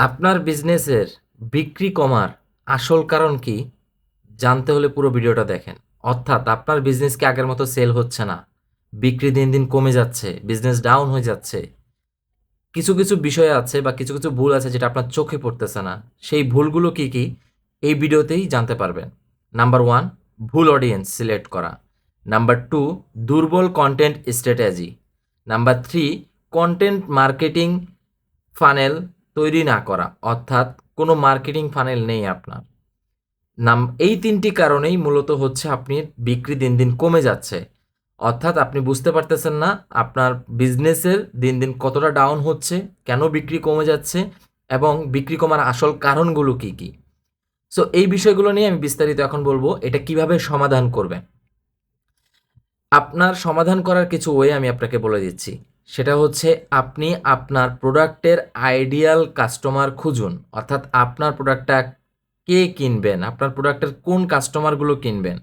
আপনার বিজনেসের বিক্রি কমার আসল কারণ কি জানতে হলে পুরো ভিডিওটা দেখেন। অর্থাৎ আপনার বিজনেস কি আগের মতো সেল হচ্ছে না, বিক্রি দিন দিন কমে যাচ্ছে, বিজনেস ডাউন হয়ে যাচ্ছে, কিছু কিছু বিষয় আছে বা কিছু কিছু ভুল আছে যেটা আপনার চোখে পড়তেছে না। সেই ভুলগুলো কি কি এই ভিডিওতেই জানতে পারবেন। নাম্বার ওয়ান, ভুল অডিয়েন্স সিলেক্ট করা। নাম্বার টু, দুর্বল content strategy. Number three, content marketing funnel তৈরি না করা, অর্থাৎ কোনো মার্কেটিং ফানেল নেই আপনার। এই তিনটি কারণেই মূলত হচ্ছে আপনি বিক্রি দিন দিন কমে যাচ্ছে। অর্থাৎ আপনি বুঝতে পারতেছেন না আপনার বিজনেসের দিন দিন কতটা ডাউন হচ্ছে, কেন বিক্রি কমে যাচ্ছে এবং বিক্রি কমার আসল কারণগুলো কি কি। সো এই বিষয়গুলো নিয়ে আমি বিস্তারিত এখন বলবো, এটা কিভাবে সমাধান করবেন। আপনার সমাধান করার কিছু ওয়ে আমি আপনাকে বলে দিচ্ছি। সেটা হচ্ছে আপনি আপনার প্রোডাক্টের আইডিয়াল কাস্টমার খুঁজুন। অর্থাৎ আপনার প্রোডাক্টটা কে কিনবেন, আপনার প্রোডাক্টের কোন কাস্টমারগুলো কিনবেন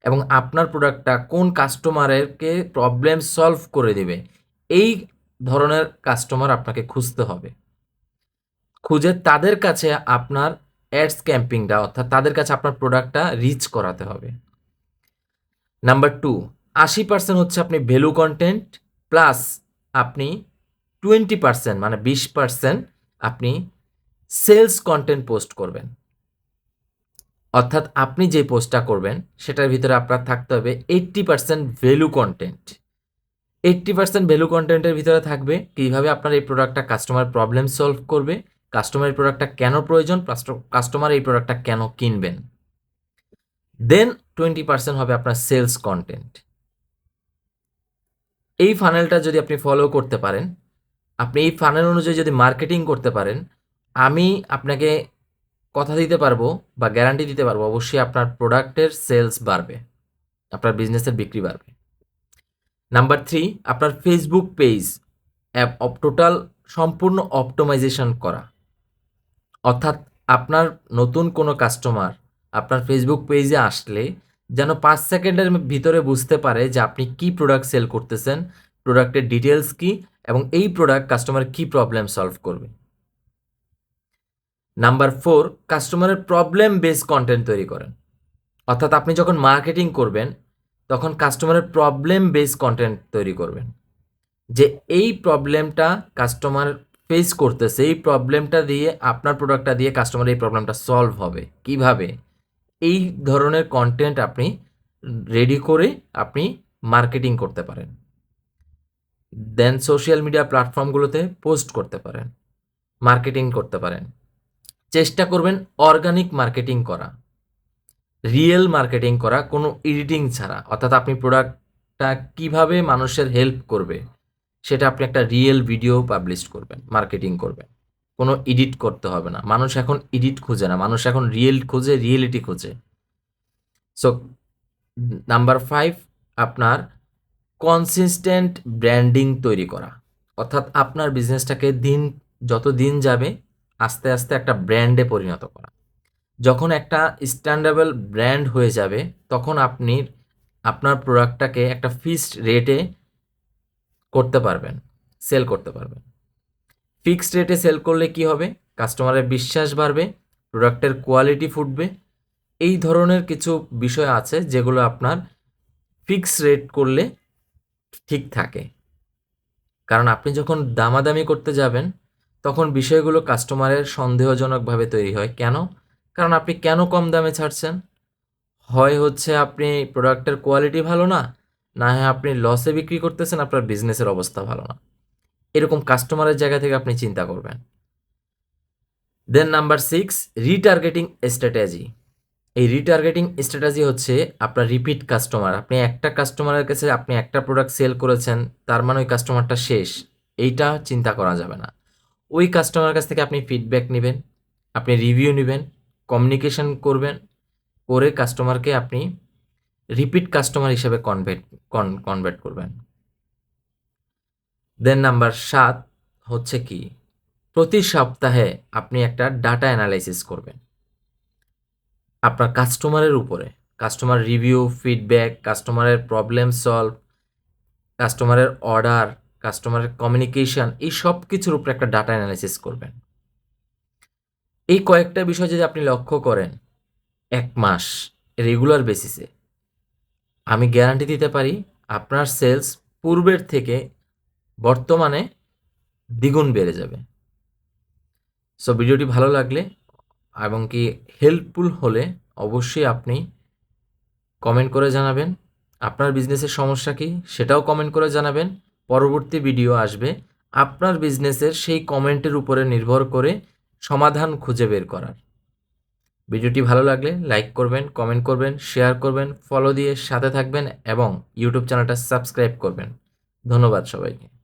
এবং আপনার প্রোডাক্টটা কোন কাস্টমারেরকে প্রবলেম সলভ করে দেবে, এই ধরনের কাস্টমার আপনাকে খুঁজতে হবে। খুঁজে তাদের কাছে আপনার অ্যাডস ক্যাম্পিংটা, অর্থাৎ তাদের কাছে আপনার প্রোডাক্টটা রিচ করাতে হবে। নাম্বার টু, 80% হচ্ছে আপনি ভ্যালু কন্টেন্ট প্লাস আপনি 20% মানে 20% আপনি সেলস কন্টেন্ট পোস্ট করবেন। অর্থাৎ আপনি যে পোস্টটা করবেন সেটার ভিতরে আপনার থাকতে হবে 80% ভ্যালু কন্টেন্ট। 80% ভ্যালু কন্টেন্টের ভিতরে থাকবে কীভাবে আপনার এই প্রোডাক্টটা কাস্টমার প্রবলেম সলভ করবে, কাস্টমার এই প্রোডাক্টটা কেন প্রয়োজন, কাস্টমার এই প্রোডাক্টটা কেন কিনবেন। দেন 20% হবে আপনার সেলস কন্টেন্ট। এই ফানেলটা যদি আপনি ফলো করতে পারেন, আপনি এই ফানেল অনুযায়ী যদি মার্কেটিং করতে পারেন, আমি আপনাকে কথা দিতে পারবো বা গ্যারান্টি দিতে পারবো অবশ্যই আপনার প্রোডাক্টের সেলস বাড়বে, আপনার বিজনেসের বিক্রি বাড়বে। নাম্বার থ্রি, আপনার ফেসবুক পেজ টোটাল সম্পূর্ণ অপটোমাইজেশন করা। অর্থাৎ আপনার নতুন কোনো কাস্টমার আপনার ফেসবুক পেজে আসলে যেন 5 সেকেন্ডের ভিতরে বুঝতে পারে যে আপনি কি প্রোডাক্ট সেল করতেছেন, প্রোডাক্টের ডিটেলস কি এবং এই প্রোডাক্ট কাস্টমার কি প্রবলেম সলভ করবে। নাম্বার ফোর, কাস্টমারের প্রবলেম বেস কন্টেন্ট তৈরি করেন। অর্থাৎ আপনি যখন মার্কেটিং করবেন তখন কাস্টমারের প্রবলেম বেস কন্টেন্ট তৈরি করবেন, যে এই প্রবলেমটা কাস্টমার ফেস করতেছে, এই প্রবলেমটা দিয়ে আপনার প্রোডাক্টটা দিয়ে কাস্টমার এই প্রবলেমটা সলভ হবে কিভাবে, এই ধরনের কন্টেন্ট আপনি রেডি করে আপনি মার্কেটিং করতে পারেন। দেন সোশ্যাল মিডিয়া প্ল্যাটফর্মগুলোতে পোস্ট করতে পারেন, মার্কেটিং করতে পারেন। চেষ্টা করবেন অর্গানিক মার্কেটিং করা, রিয়েল মার্কেটিং করা, কোনো এডিটিং ছাড়া। অর্থাৎ আপনি প্রোডাক্টটা কিভাবে মানুষের হেল্প করবে সেটা আপনি একটা রিয়েল ভিডিও পাবলিশ করবেন, মার্কেটিং করবেন। কোনো এডিট করতে হবে না, মানুষ এখন এডিট খুঁজে না, মানুষ এখন রিয়েল খুঁজে, রিয়েলিটি খুঁজে। সো নাম্বার ফাইভ, আপনার কনসিস্টেন্ট ব্র্যান্ডিং তৈরি করা। অর্থাৎ আপনার বিজনেসটাকে যত দিন যাবে আস্তে আস্তে একটা ব্র্যান্ডে পরিণত করা। যখন একটা স্ট্যান্ডার্ডেবল ব্র্যান্ড হয়ে যাবে তখন আপনি আপনার প্রোডাক্টটাকে একটা ফিক্সড রেটে করতে পারবেন, সেল করতে পারবেন। ফিক্সড রেটে সেল করলে কি হবে, কাস্টমারের বিশ্বাস বাড়বে, প্রোডাক্টের কোয়ালিটি ফুটবে। এই ধরনের কিছু বিষয় আছে যেগুলো আপনার ফিক্সড রেট করলে ঠিক থাকে। কারণ আপনি যখন দামাদামি করতে যাবেন তখন বিষয়গুলো কাস্টমারের সন্দেহজনকভাবে তৈরি হয়। কেন? কারণ আপনি কেন কম দামে ছাড়ছেন? হয় হচ্ছে আপনি প্রোডাক্টের কোয়ালিটি ভালো না, না হয় আপনি লসে বিক্রি করতেছেন, আপনার বিজনেসের অবস্থা ভালো না। এরকম কাস্টমারের জায়গা থেকে আপনি চিন্তা করবেন। দেন নাম্বার সিক্স, রিটার্গেটিং স্ট্র্যাটেজি। এই রিটার্গেটিং স্ট্র্যাটেজি হচ্ছে আপনার রিপিট কাস্টমার। আপনি একটা কাস্টমারের কাছে আপনি একটা প্রোডাক্ট সেল করেছেন, তার মানে ওই কাস্টমারটা শেষ, এইটা চিন্তা করা যাবে না। ওই কাস্টমারের কাছ থেকে আপনি ফিডব্যাক নেবেন, আপনি রিভিউ নেবেন, কমিউনিকেশন করবেন, করে কাস্টমারকে আপনি রিপিট কাস্টমার হিসেবে কনভার্ট করবেন। দেন নাম্বার সাত হচ্ছে কি, প্রতি সপ্তাহে আপনি একটা ডাটা অ্যানালাইসিস করবেন আপনার কাস্টমারের উপরে। কাস্টমার রিভিউ, ফিডব্যাক, কাস্টমারের প্রবলেম সলভ, কাস্টমারের অর্ডার, কাস্টমারের কমিউনিকেশন, এই সব কিছুর উপরে একটা ডাটা অ্যানালাইসিস করবেন। এই কয়েকটা বিষয় যদি আপনি লক্ষ্য করেন ১ মাস রেগুলার বেসিসে, আমি গ্যারান্টি দিতে পারি আপনার সেলস পূর্বের থেকে বর্তমানে দ্বিগুণ বেড়ে যাবে। সো ভিডিওটি ভালো লাগলে এবং কি হেল্পফুল হলে অবশ্যই আপনি কমেন্ট করে জানাবেন। আপনার বিজনেসের সমস্যা কী সেটাও কমেন্ট করে জানাবেন। পরবর্তী ভিডিও আসবে আপনার বিজনেসের সেই কমেন্টের উপরে নির্ভর করে সমাধান খুঁজে বের করার। ভিডিওটি ভালো লাগলে লাইক করবেন, কমেন্ট করবেন, শেয়ার করবেন, ফলো দিয়ে সাথে থাকবেন এবং ইউটিউব চ্যানেলটা সাবস্ক্রাইব করবেন। ধন্যবাদ সবাইকে।